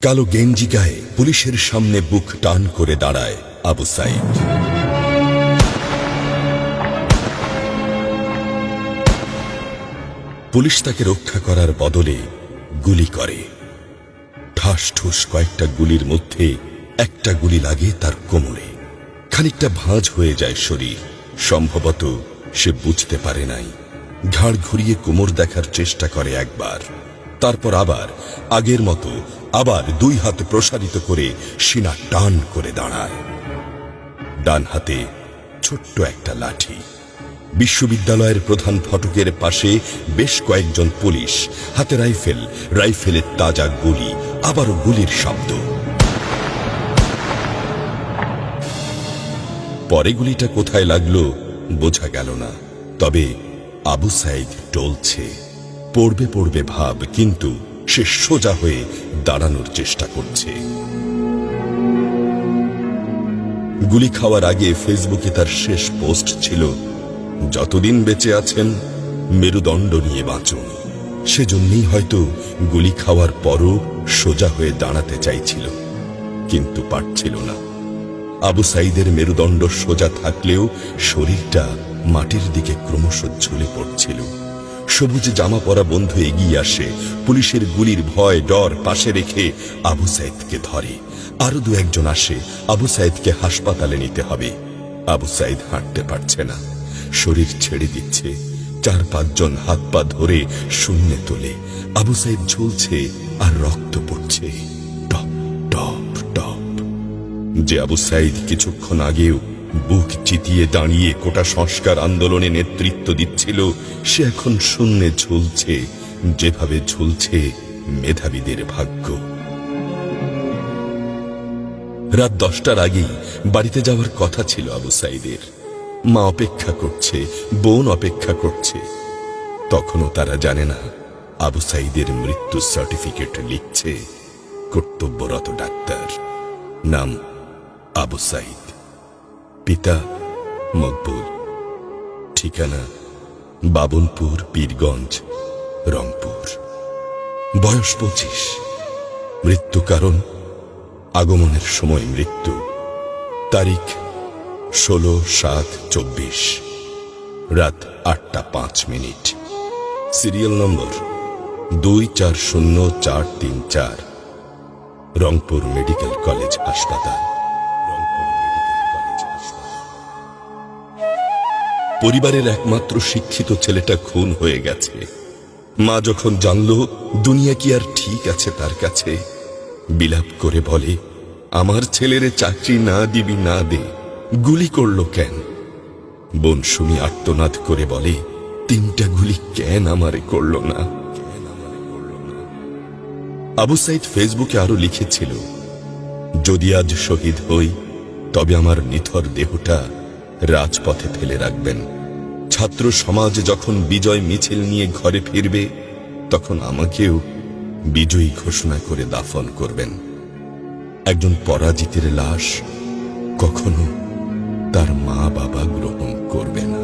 কালো গেঞ্জি গায়ে পুলিশের সামনে বুক টান করে দাঁড়ায় আবু সাইদ। পুলিশ তাকে রক্ষা করার বদলে গুলি করে। ঠাস ঠুস কয়েকটা গুলির মধ্যে একটা গুলি লাগে তার কোমরে। খানিকটা ভাঁজ হয়ে যায় শরীর। সম্ভবত সে বুঝতে পারে নাই। ঘাড় ঘুরিয়ে কোমর দেখার চেষ্টা করে একবার, তারপর আবার আগের মতো আবার দুই হাত প্রসারিত করে সিনা টান করে দাঁড়ায়। ডান হাতে ছোট্ট একটা লাঠি। বিশ্ববিদ্যালয়ের প্রধান ফটকের পাশে বেশ কয়েকজন পুলিশ, হাতে রাইফেল, রাইফেলের তাজা গুলি, আবারও গুলির শব্দ। পরে গুলিটা কোথায় লাগলো বোঝা গেল না। তবে আবু সাইদ টলছে। পড়বে পড়বে ভাব, কিন্তু সে সোজা হয়ে দাঁড়ানোর চেষ্টা করছে। গুলি খাওয়ার আগে ফেসবুকে তার শেষ পোস্ট ছিল, যতদিন বেঁচে আছেন মেরুদণ্ড নিয়ে বাঁচুন। সেজন্যই হয়তো গুলি খাওয়ার পরও সোজা হয়ে দাঁড়াতে চাইছিল, কিন্তু পারছিল না। আবু সাইদের মেরুদণ্ড সোজা থাকলেও শরীরটা মাটির দিকে ক্রমশ ঝুলে পড়ছিল। সবুজ জামা পরা বন্ধু এগিয়ে আসে, পুলিশের গুলির ভয় ডর পাশে রেখে আবু সাইদকে ধরে। আরো দু একজন আসে, আবু সাইদকে হাসপাতালে নিতে হবে। আবু সাইদ হাঁটতে পারছে না, শরীর ছেড়ে দিচ্ছে। 4-5 জন হাত পা ধরে শূন্যে তোলে। আবু সাইদ ঝুলছে আর রক্ত পড়ছে টপ টপ টপ। যে আবু সাইদ কিছুক্ষণ আগেও বুক চিতিয়ে দাঁড়িয়ে কোটা সংস্কার আন্দোলনে নেতৃত্ব দিচ্ছিল, সে এখন শূন্যে ঝুলছে, যেভাবে ঝুলছে মেধাবীদের ভাগ্য। রাত 10টার আগেই বাড়িতে যাওয়ার কথা ছিল আবু সাইদের। মা অপেক্ষা করছে, বোন অপেক্ষা করছে। তখনও তারা জানে না আবু সাইদের মৃত্যু সার্টিফিকেট লিখছে কর্তব্যরত ডাক্তার। নাম আবু সাইদ, পিতা মকবুল, ঠিকানা বাবনপুর, পীরগঞ্জ, রংপুর। বয়স 25। মৃত্যু কারণ আগমনের সময় মৃত্যু। তারিখ 16/7/24, রাত 8টা 5 minute. Serial number 240434, Rangpur medical college হাসপাতাল। পরিবারের একমাত্র শিক্ষিত ছেলেটা খুন হয়ে গেছে। মা যখন জানল দুনিয়া কি আর ঠিক আছে তার কাছে, বিলাপ করে বলে, আমার ছেলেরে চাকরি না দিবি না দে, গুলি করলো কেন? বোন সুমি আর্তনাদ করে বলে, 3টা গুলি কেন আমারে করলো না? আবু সাইদ ফেসবুকে আরো লিখেছিল, যদি আজ শহীদ হই তবে আমার নিথর দেহটা রাজপথে ফেলে রাখবেন। ছাত্র সমাজ যখন বিজয় মিছিল নিয়ে ঘরে ফিরবে, তখন আমাকেও বিজয়ী ঘোষণা করে দাফন করবেন। একজন পরাজিতের লাশ কখনো তার মা বাবা গ্রহণ করবে না।